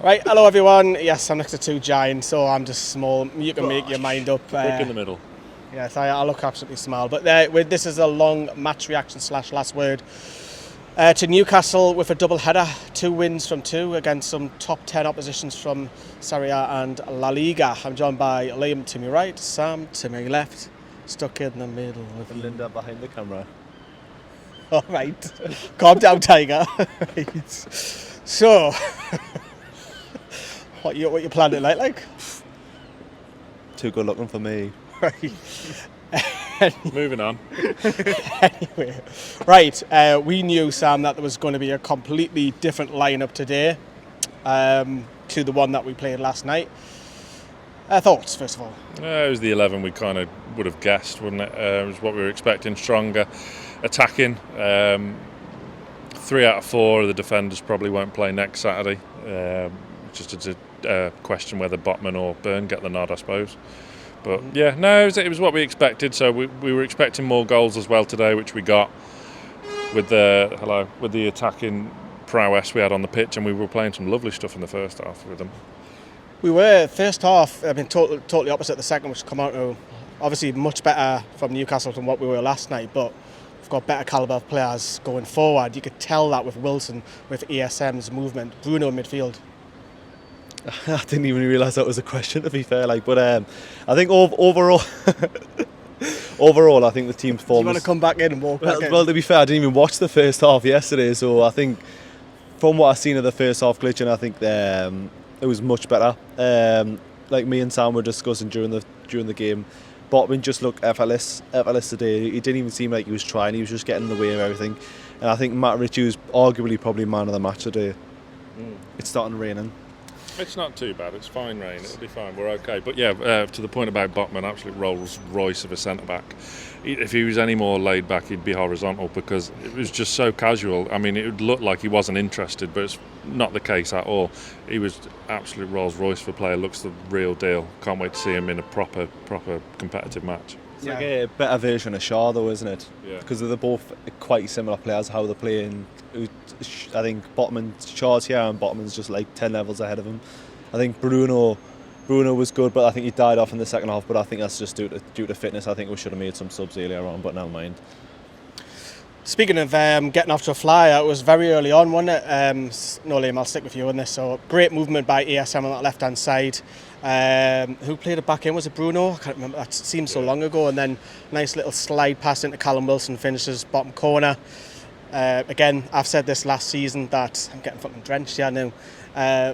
Right, hello everyone. Yes, I'm next to two giants, so I'm just small. You can make your mind up. Brick in the middle. Yes, I look absolutely small. But this is a long match reaction / last word to Newcastle with a double header. 2 wins from 2 against some top 10 oppositions from Serie A and La Liga. I'm joined by Liam to my right, Sam to my left, stuck in the middle with Linda behind the camera. All right, calm down, Tiger. Right. So, what you planned it like? Too good looking for me. Right. Moving on. Anyway, right. We knew, Sam, that there was going to be a completely different lineup today to the one that we played last night. Thoughts, first of all? It was the 11 we kind of would have guessed, wouldn't it? It was what we were expecting. Stronger, attacking. 3 out of 4 of the defenders probably won't play next Saturday. Just a question whether Botman or Byrne get the nod, I suppose. But yeah, no, it was what we expected. So we were expecting more goals as well today, which we got with the attacking prowess we had on the pitch, and we were playing some lovely stuff in the first half with them. We were first half. I mean, totally opposite the second, which come out to obviously much better from Newcastle than what we were last night, but we've got better calibre of players going forward. You could tell that with Wilson, with ESM's movement, Bruno in midfield. I didn't even realise that was a question, to be fair. But I think overall, I think the team's performance. You want to come back in and walk back in? Well, to be fair, I didn't even watch the first half yesterday, so I think from what I've seen of the first half glitching, I think it was much better. Like me and Sam were discussing during the game, Botman just looked effortless today. He didn't even seem like he was trying. He was just getting in the way of everything. And I think Matt Ritchie was arguably probably man of the match today. It's starting raining. It's not too bad. It's fine rain. It'll be fine. We're okay. But yeah, to the point about Botman, absolute Rolls Royce of a centre back. If he was any more laid back, he'd be horizontal, because it was just so casual. I mean, it would look like he wasn't interested, but it's not the case at all. He was absolute Rolls Royce for a player. Looks the real deal. Can't wait to see him in a proper competitive match. It's like a better version of Shaw, though, isn't it? Yeah. Because they're both quite similar players, how they're playing. I think Shaw's here and Botman's just like 10 levels ahead of him. I think Bruno was good, but I think he died off in the second half. But I think that's just due to fitness. I think we should have made some subs earlier on, but never mind. Speaking of getting off to a flyer, it was very early on, wasn't it? No, Liam, I'll stick with you on this. So great movement by ESM on that left-hand side. Who played it back in? Was it Bruno? I can't remember. That seemed so long ago. And then nice little slide pass into Callum Wilson, finishes bottom corner. Again, I've said this last season that I'm getting fucking drenched here now.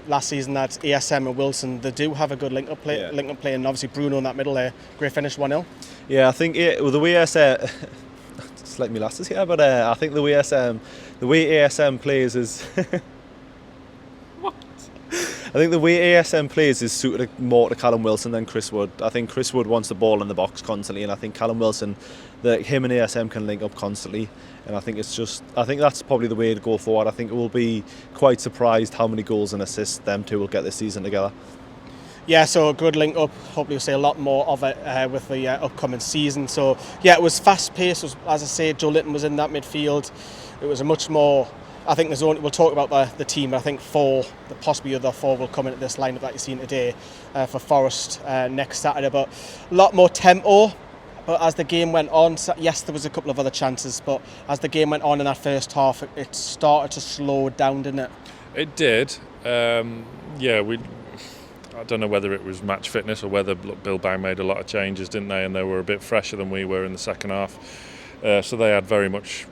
Last season that ESM and Wilson, they do have a good link up play, and obviously Bruno in that middle there. Great finish, 1-0. Yeah, I think the way ESM, it's like me last here, but I think the way ESM plays is. What? I think the way ASM plays is suited more to Callum Wilson than Chris Wood. I think Chris Wood wants the ball in the box constantly, and I think Callum Wilson, him and ASM can link up constantly. And I think that's probably the way to go forward. I think we'll be quite surprised how many goals and assists them two will get this season together. Yeah, so a good link up. Hopefully we'll see a lot more of it with the upcoming season. So yeah, it was fast paced. As I say, Joe Linton was in that midfield. It was a much more. I think we'll talk about the team. I think possibly the other 4 will come into this lineup that you've seen today for Forest next Saturday. But a lot more tempo. But as the game went on, yes, there was a couple of other chances, but as the game went on in that first half, it started to slow down, didn't it? It did. I don't know whether it was match fitness or whether Bilbao made a lot of changes, didn't they? And they were a bit fresher than we were in the second half. So they had very much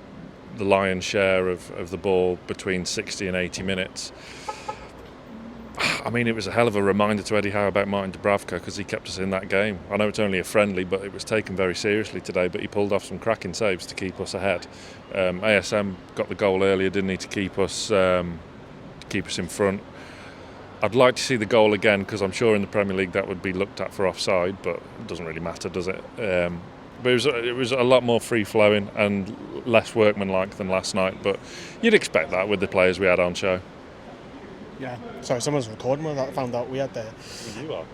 the lion's share of the ball between 60 and 80 minutes. I mean, it was a hell of a reminder to Eddie Howe about Martin Dubravka, because he kept us in that game. I know it's only a friendly, but it was taken very seriously today, but he pulled off some cracking saves to keep us ahead. ASM got the goal earlier, didn't he, to keep us in front. I'd like to see the goal again, because I'm sure in the Premier League that would be looked at for offside, but it doesn't really matter, does it? But it was a lot more free-flowing and less workmanlike than last night, but you'd expect that with the players we had on show. Yeah. Sorry, someone's recording when I found out we had there. You are?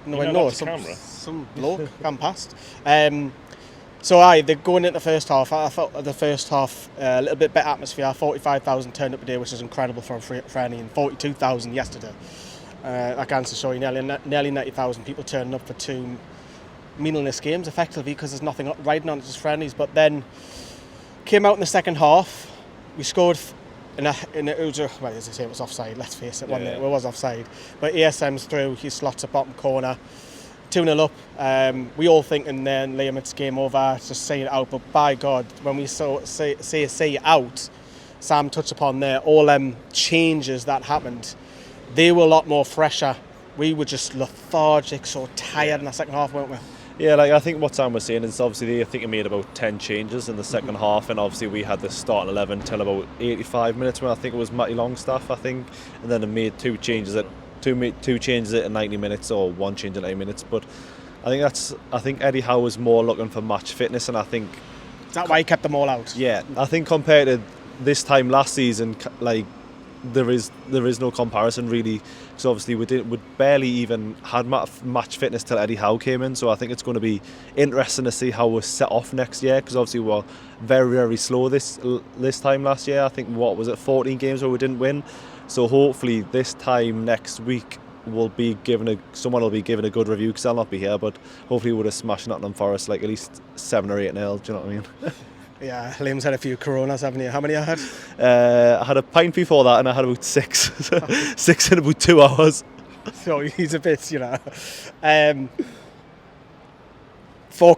No, camera. Some bloke come past. So they're going into the first half. I thought the first half a little bit better atmosphere. 45,000 turned up today, which is incredible for a friendly, and 42,000 yesterday. That goes to show you nearly 90,000 people turning up for two meaningless games, effectively, because there's nothing riding on it, just friendlies. But then came out in the second half. We scored it was offside. Let's face it, wasn't it? It was offside. But ASM's through. He slots at bottom corner. 2-0 up. We all thinking then, Liam, it's game over. Just say it out. But by God, when we say it out, Sam touched upon there, all them changes that happened, they were a lot more fresher. We were just lethargic, so tired in the second half, weren't we? Yeah, like I think what Sam was saying is obviously I think he made about 10 changes in the second half, and obviously we had the starting 11 till about 85 minutes when I think it was Matty Longstaff, I think, and then he made two changes at 90 minutes or one change at 90 minutes. But I think Eddie Howe was more looking for match fitness, and I think is that why he kept them all out? Yeah, I think compared to this time last season, like there is no comparison really, because obviously we barely even had match fitness till Eddie Howe came in. So I think it's going to be interesting to see how we're set off next year, because obviously we were very, very slow this time last year. I think 14 games where we didn't win. So hopefully this time next week someone will be given a good review, because I'll not be here, but hopefully we would have smashed Nottingham Forest like at least 7 or 8-0. Do you know what I mean? Yeah, Liam's had a few Coronas, haven't you? How many have you had? I had a pint before that, and I had about 6. 6 in about 2 hours. So he's a bit, 4K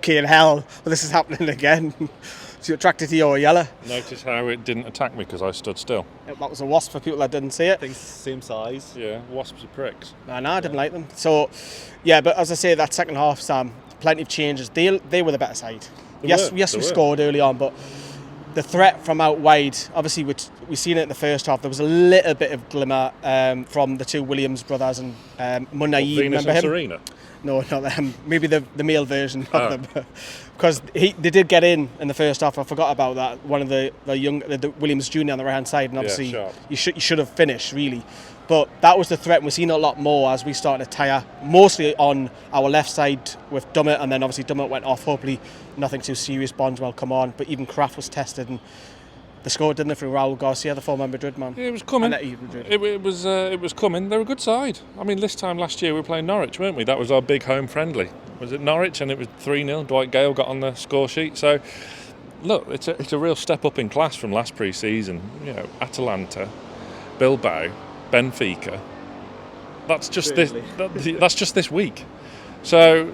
in hell. Well, this is happening again. So you're attracted to your yellow. Notice how it didn't attack me because I stood still. That was a wasp for people that didn't see it. I think same size. Yeah, wasps are pricks. No, I didn't like them. So, yeah, but as I say, that second half, Sam, plenty of changes. They were the better side. Yes, we scored early on, but the threat from out wide, obviously we seen it in the first half. There was a little bit of glimmer from the two Williams brothers and Munayi. Venus remember and him? Serena? No, not them. Maybe the male version of them. Because they did get in the first half. I forgot about that. One of the Williams Jr. on the right hand side, and obviously you should have finished really. But that was the threat, and we've seen it a lot more as we started to tire, mostly on our left side with Dummett, and then obviously Dummett went off. Hopefully nothing too serious, Bondswell come on, but even Kraft was tested, and they scored, didn't they, through Raul Garcia, the former Madrid man. Yeah, it was coming. It was coming. They're a good side. I mean, this time last year we were playing Norwich, weren't we? That was our big home friendly. Was it Norwich? And it was 3-0. Dwight Gale got on the score sheet. So, look, it's a real step up in class from last pre-season. Atalanta, Bilbao, Benfica. That's just that's just this week. So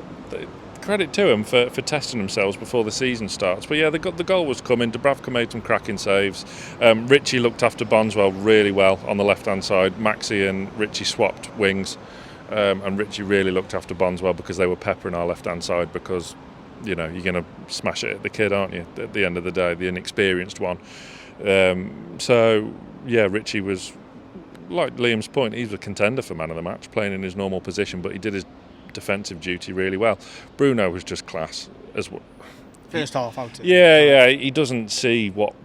credit to them for testing themselves before the season starts. But yeah, the goal was coming. Dubravka made some cracking saves. Richie looked after Bondswell really well on the left hand side. Maxi and Richie swapped wings, and Richie really looked after Bondswell because they were peppering our left hand side, because you're going to smash it at the kid, aren't you, at the end of the day, the inexperienced one. So yeah, Richie was, like Liam's point, he's a contender for man of the match, playing in his normal position, but he did his defensive duty really well. Bruno was just class as well. First half out. Yeah, he doesn't see what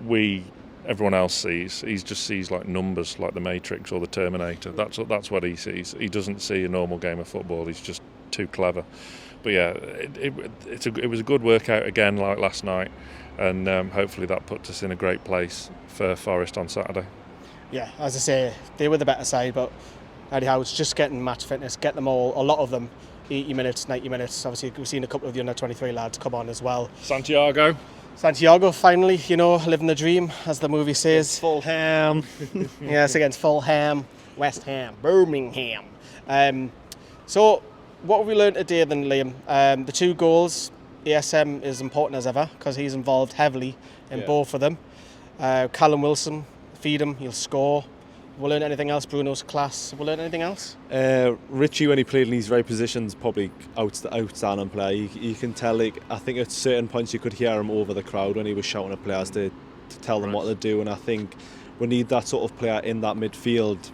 everyone else sees. He just sees like numbers, like the Matrix or the Terminator. That's what he sees. He doesn't see a normal game of football. He's just too clever. But yeah, it was a good workout again, like last night, and hopefully that puts us in a great place for Forest on Saturday. Yeah, as I say, they were the better side, but Eddie Howe's just getting match fitness, get them all, a lot of them, 80 minutes, 90 minutes. Obviously, we've seen a couple of the under-23 lads come on as well. Santiago finally, living the dream, as the movie says. Fulham. Yes, against Fulham, West Ham, Birmingham. So, what have we learned today then, Liam? The 2 goals, ASM is important as ever, because he's involved heavily in both of them. Callum Wilson, feed him, he'll score. We'll learn anything else? Bruno's class. We'll learn anything else? Richie, when he played in these right positions, probably outstanding player. You can tell, I think at certain points you could hear him over the crowd when he was shouting at players to tell them what to do. And I think we need that sort of player in that midfield.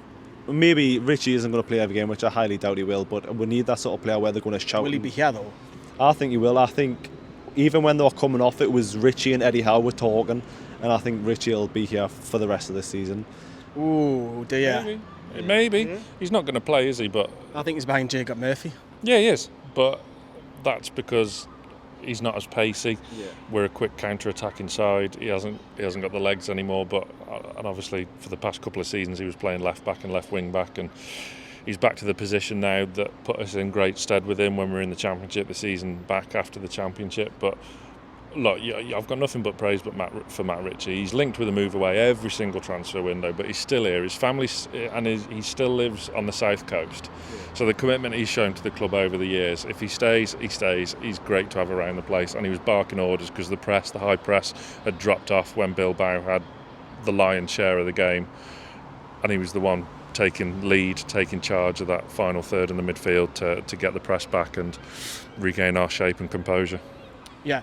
Maybe Richie isn't going to play every game, which I highly doubt he will, but we need that sort of player where they're going to shout. Will he be here though? I think he will. I think even when they were coming off, it was Richie and Eddie Howe were talking, and I think Richie will be here for the rest of the season. Ooh, dear. Maybe. Yeah. He's not going to play, is he? But I think he's behind Jacob Murphy. Yeah, he is. But that's because he's not as pacey. Yeah. We're a quick counter-attacking side. He hasn't got the legs anymore. But and obviously for the past couple of seasons he was playing left back and left wing back, and he's back to the position now that put us in great stead with him when we were in the Championship, the season back after the Championship. But look, I've got nothing but praise for Matt Ritchie. He's linked with a move away every single transfer window, but he's still here. His family and he still lives on the south coast. Yeah. So the commitment he's shown to the club over the years, if he stays, he stays. He's great to have around the place, and he was barking orders because the high press, had dropped off when Bilbao had the lion's share of the game, and he was the one taking charge of that final third in the midfield to get the press back and regain our shape and composure. Yeah,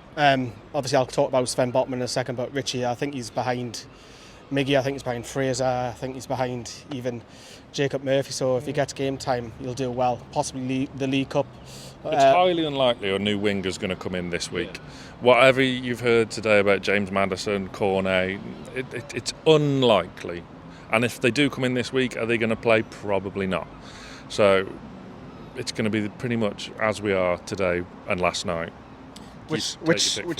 obviously I'll talk about Sven Botman in a second, but Richie, I think he's behind Miggy, I think he's behind Fraser, I think he's behind even Jacob Murphy, so if he gets game time, he'll do well, possibly the League Cup. It's highly unlikely a new winger's going to come in this week. Whatever you've heard today about James Maddison, Cornet, it's unlikely. And if they do come in this week, are they going to play? Probably not. So it's going to be pretty much as we are today and last night. Which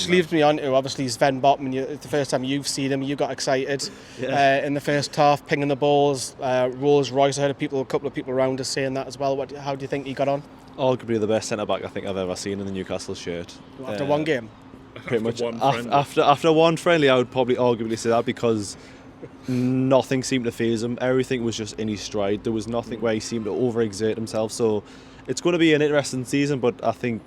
leads me on to obviously Sven Botman. It's the first time you've seen him. You got excited in the first half, pinging the balls. Rolls Royce. I heard a couple of people around us saying that as well. How do you think he got on? Arguably the best centre back I think I've ever seen in the Newcastle shirt. After one game, pretty much. After one friendly, I would probably arguably say that, because nothing seemed to faze him. Everything was just in his stride. There was nothing where he seemed to overexert himself. So it's going to be an interesting season, but I think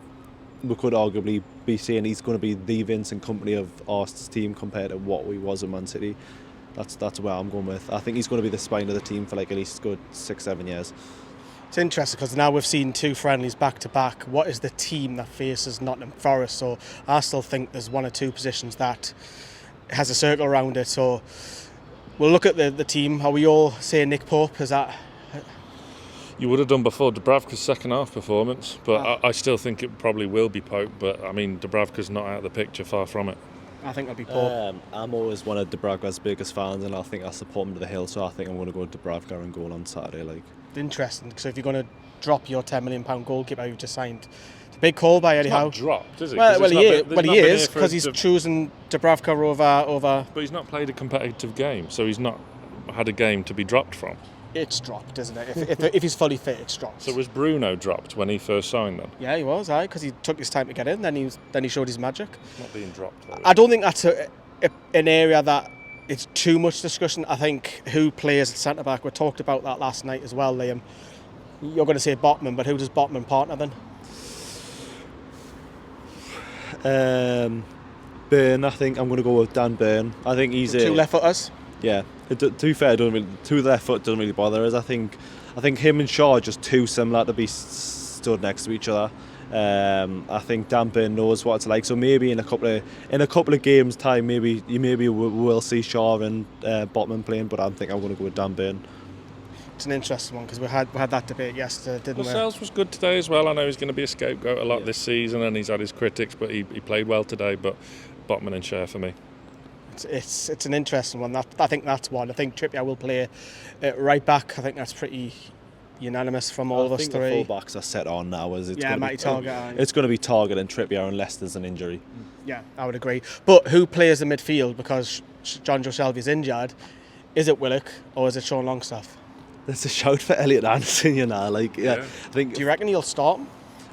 we could arguably be saying he's going to be the Vincent Kompany of our team compared to what we was at Man City. That's where I'm going with. I think he's going to be the spine of the team for like at least good 6-7 years. It's interesting because now we've seen two friendlies back to back. What is the team that faces Nottingham Forest? So I still think there's one or two positions that has a circle around it. So we'll look at the team. Are we all saying Nick Pope? Is that... You would have done before Dubravka's second half performance, but I still think it probably will be Pope. But I mean, Dubravka's not out of the picture, far from it. I think it'll be Pope. I'm always one of Dubravka's biggest fans, and I think I support him to the hill. So I think I'm going to go with Dubravka and goal on Saturday. Interesting. So if you're going to drop your £10 million goalkeeper you've just signed, it's a big call by Eddie Howe. It's not dropped, is it? Well, he is because he's chosen Dubravka over. But he's not played a competitive game, so he's not had a game to be dropped from. It's dropped, isn't it? If he's fully fit, it's dropped. So was Bruno dropped when he first signed then? Yeah, he was, because he took his time to get in. Then he showed his magic. It's not being dropped, though. I don't think that's an area that it's too much discussion. I think who plays at centre back. We talked about that last night as well, Liam. You're going to say Botman, but who does Botman partner then? Byrne. I think I'm going to go with Dan Byrne. I think he's two left footers. Yeah, to be fair, two left foot doesn't really bother us. I think him and Shaw are just too similar to be stood next to each other. I think Dan Byrne knows what it's like. So maybe in a couple of games time, maybe we'll see Shaw and Botman playing. But I think I'm going to go with Dan Byrne. It's an interesting one because we had that debate yesterday, didn't we? Lascelles was good today as well. I know he's going to be a scapegoat a lot this season, and he's had his critics, but he played well today. But Botman and Cher for me. It's an interesting one. I think that's one. I think Trippier will play right back. I think that's pretty unanimous from all of us three. I think the fullbacks are set on now. It's going to be Target and Trippier unless there's an injury. Yeah, I would agree. But who plays the midfield? Because John Joe Shelby's injured. Is it Willock or is it Sean Longstaff? There's a shout for Elliot Anderson, I think. Do you reckon he'll start him?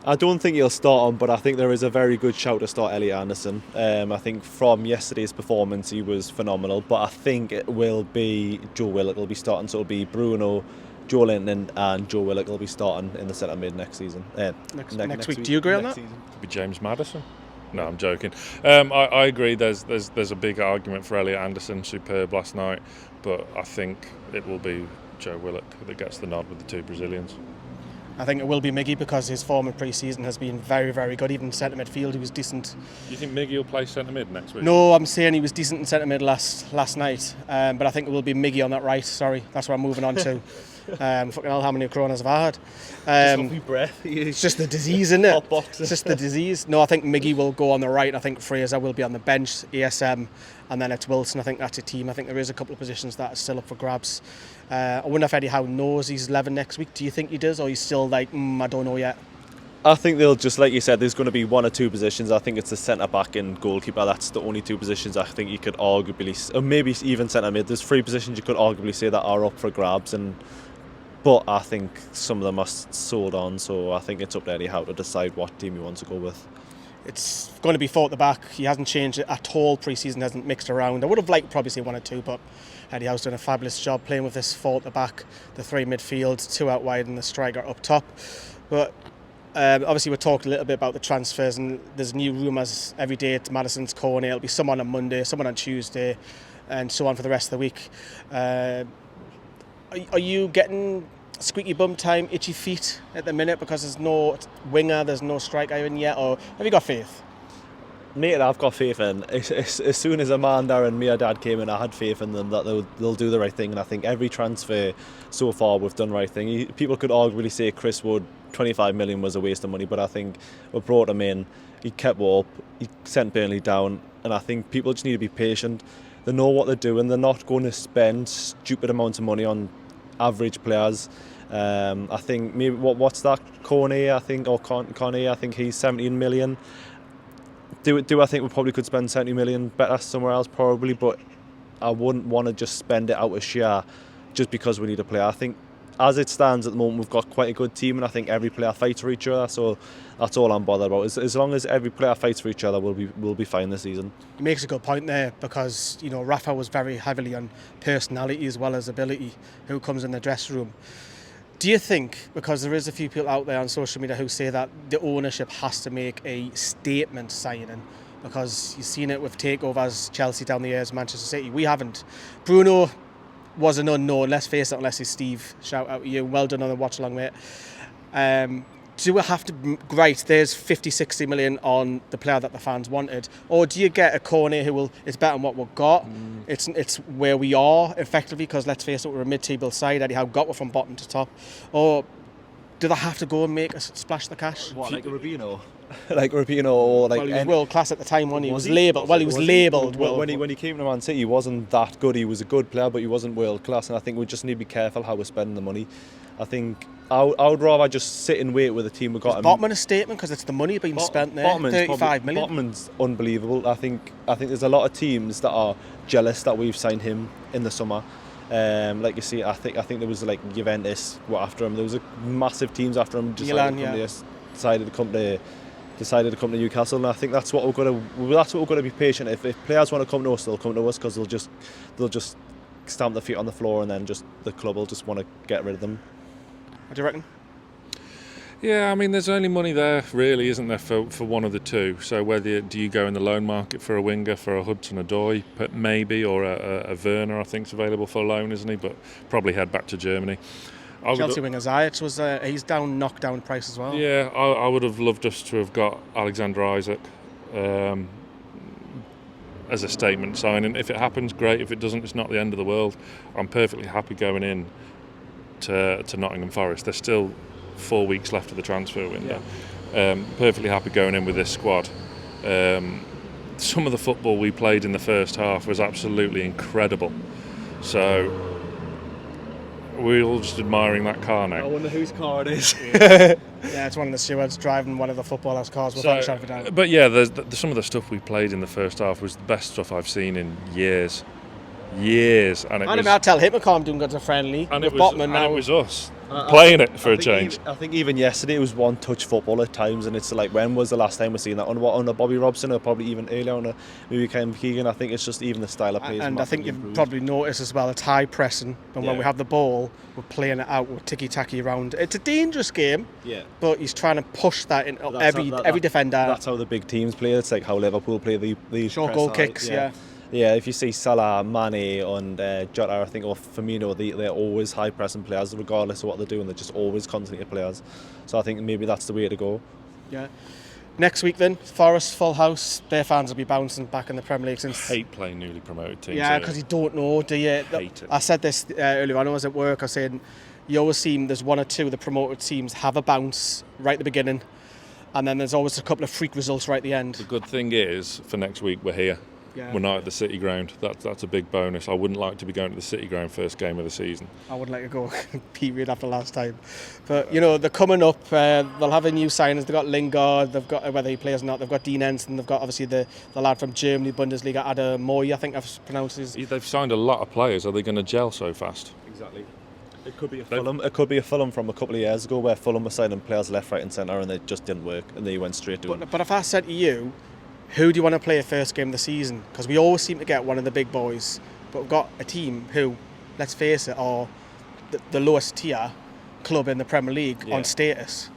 I don't think he'll start him, but I think there is a very good shout to start Elliot Anderson. I think from yesterday's performance he was phenomenal, but I think it will be Joe Willock will be starting, so it'll be Bruno, Joe Linton and Joe Willock will be starting in the centre mid next season. Next week. Do you agree on that? Could be James Maddison. No, I'm joking. I agree. There's a big argument for Elliot Anderson, superb last night, but I think it will be Joe Willock that gets the nod with the two Brazilians. I think it will be Miggy because his form in pre-season has been very, very good. Even centre midfield, he was decent. Do you think Miggy will play centre mid next week? No, I'm saying he was decent in centre mid last night. But I think it will be Miggy on that right. Sorry, that's what I'm moving on to. Fucking hell, how many Coronas have I had? Just off breath. It's just the disease, isn't it? It's just the disease. No, I think Miggy will go on the right. I think Fraser will be on the bench, ESM, and then it's Wilson. I think that's a team. I think there is a couple of positions that are still up for grabs. I wonder if Eddie Howe knows he's 11 next week. Do you think he does, or he's still like, I don't know yet? I think they'll just, like you said, there's going to be one or two positions. I think it's the centre-back and goalkeeper. That's the only two positions I think you could arguably, or maybe even centre-mid. There's 3 positions you could arguably say that are up for grabs, but I think some of them are sold on, so I think it's up to Eddie Howe to decide what team he wants to go with. It's going to be 4 at the back. He hasn't changed it at all pre-season, hasn't mixed around. I would have liked to probably say 1 or 2, but Eddie Howe's done a fabulous job playing with this 4 at the back, the 3 midfield, 2 out wide and the striker up top. But obviously we talked a little bit about the transfers, and there's new rumours every day. It's Madison's corner, it'll be someone on Monday, someone on Tuesday, and so on for the rest of the week. Are you getting squeaky bum time, itchy feet at the minute because there's no winger, there's no striker in yet, or have you got faith? Mate, I've got faith in. As soon as Amanda and Mia Dad came in, I had faith in them that they'll do the right thing, and I think every transfer so far we've done the right thing. People could arguably say Chris Wood, 25 million was a waste of money, but I think we brought him in, he kept up, he sent Burnley down, and I think people just need to be patient. They know what they're doing, they're not going to spend stupid amounts of money on average players. I think maybe what's that, Cornet, I think, or Cornet, I think he's 17 million. Do I think we probably could spend 70 million better somewhere else? Probably, but I wouldn't want to just spend it out of sheer just because we need a player. I think as it stands at the moment, we've got quite a good team, and I think every player fights for each other, so that's all I'm bothered about. As long as every player fights for each other, we'll be fine this season. He makes a good point there, because Rafa was very heavily on personality as well as ability, who comes in the dressing room. Do you think, because there is a few people out there on social media who say that the ownership has to make a statement signing, because you've seen it with takeovers, Chelsea down the years, Manchester City, we haven't. Bruno was an unknown, let's face it, unless he's Steve. Shout out to you, well done on the watch along, mate. Do we have to, right, there's 50, 60 million on the player that the fans wanted, or do you get a corner who it's better than what we've got? It's where we are effectively, because let's face it, we're a mid-table side. Eddie Howe got one from bottom to top, or do they have to go and make a splash the cash? What, like Rubino? Like Rubino, or like? Well, he was world class at the time, wasn't he? He was labelled. Well, he was labelled. When he came to Man City, he wasn't that good. He was a good player, but he wasn't world class. And I think we just need to be careful how we're spending the money. I think I would rather just sit and wait with the team we've got. Is Botman a statement, because it's the money being spent there? 35 million. Botman's unbelievable. I think there's a lot of teams that are jealous that we've signed him in the summer. Like you see, I think there was like Juventus were after him. There was massive teams after him. Decided to come to Newcastle, and I think that's what we're going to be patient. If players want to come to us, they'll come to us, because they'll just stamp their feet on the floor, and then just the club will just want to get rid of them. What do you reckon? Yeah, I mean, there's only money there, really, isn't there, for one of the two? So whether do you go in the loan market for a winger, for a Hudson-Odoi, maybe, or a Werner, I think, is available for loan, isn't he? But probably head back to Germany. Chelsea winger Ziyech was he's down, knockdown price as well. Yeah, I would have loved us to have got Alexander Isak as a statement signing. If it happens, great. If it doesn't, it's not the end of the world. I'm perfectly happy going in to Nottingham Forest. There's still 4 weeks left of the transfer window. Yeah. Perfectly happy going in with this squad. Some of the football we played in the first half was absolutely incredible. So we're all just admiring that car now. I wonder whose car it is. Yeah, it's one of the stewards driving one of the footballers' cars. But yeah, there's some of the stuff we played in the first half was the best stuff I've seen in years. And I'll tell him to calm down, got a friendly. And with it was, Botman and now. it was us playing it for a change. I think even yesterday it was one-touch football at times, and it's like, when was the last time we've seen that on a Bobby Robson, or probably even earlier on a maybe Ken Keegan? I think it's just even the style of play. And I think you've probably noticed as well, it's high pressing, and when we have the ball, we're playing it out, we're ticky-tacky around. It's a dangerous game, but he's trying to push that into every defender. That's how the big teams play. It's like how Liverpool play these short goal kicks. Yeah, if you see Salah, Mane and Jota, I think, or Firmino, they're always high-pressing players, regardless of what they're doing. They're just always constantly players. So I think maybe that's the way to go. Yeah. Next week then, Forest, full house. Their fans will be bouncing back in the Premier League since... I hate playing newly promoted teams. Yeah, because you don't know, do you? Hate it. I said this earlier on, I was at work, I was saying, you always see there's one or two of the promoted teams have a bounce right at the beginning, and then there's always a couple of freak results right at the end. The good thing is, for next week, we're here. we're not at the City Ground. That's a big bonus. I wouldn't like to be going to the City Ground first game of the season. I wouldn't like to go, period, after last time. But, you know, they're coming up. They'll have a new signings. They've got Lingard. They've got, whether he plays or not, they've got Dean Enson. They've got, obviously, the lad from Germany, Bundesliga, Adam Moy, I think I've pronounced his... They've signed a lot of players. Are they going to gel so fast? Exactly. It could be a Fulham. It could be a Fulham from a couple of years ago, where Fulham were signing players left, right, and centre, and they just didn't work, and they went straight to. But if I said to you, who do you want to play a first game of the season? Because we always seem to get one of the big boys, but we've got a team who, let's face it, are the lowest tier club in the Premier League on status.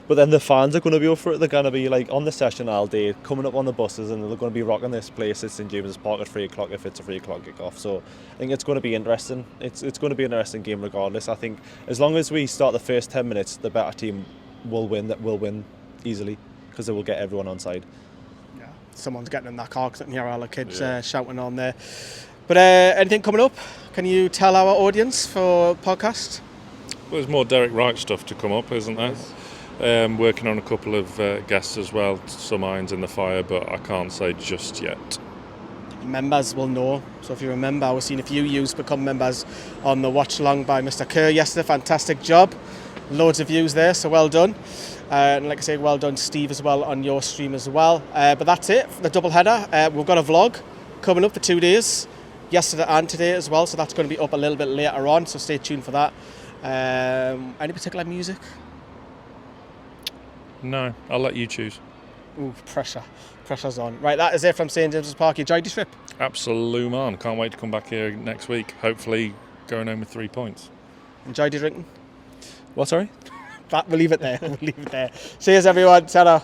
But then the fans are going to be up for it. They're going to be like on the session all day, coming up on the buses, and they're going to be rocking this place at St James's Park at 3 o'clock if it's a 3 o'clock kick-off. So I think it's going to be interesting. It's going to be an interesting game regardless. I think as long as we start the first 10 minutes, the better team will win. That will win easily because they will get everyone on side. Yeah, someone's getting in that car because I can hear all the kids shouting on there. But anything coming up? Can you tell our audience for podcast? Well, there's more Derek Wright stuff to come up, isn't there? Working on a couple of guests as well, some irons in the fire, but I can't say just yet. Members will know. So if you remember, we've seen a few views become members on the watch along by Mr. Kerr yesterday. Fantastic job. Loads of views there, so well done. And like I say, well done, Steve, as well on your stream as well. But that's it for the double header. We've got a vlog coming up for 2 days, yesterday and today as well. So that's going to be up a little bit later on. So stay tuned for that. Any particular music? No, I'll let you choose. Ooh, pressure. Pressure's on. Right, that is it from St James's Park. You enjoyed your trip? Absolute man. Can't wait to come back here next week. Hopefully going home with 3 points. Enjoyed your drinking? What, sorry? We'll leave it there. See you, everyone. Ta-ra.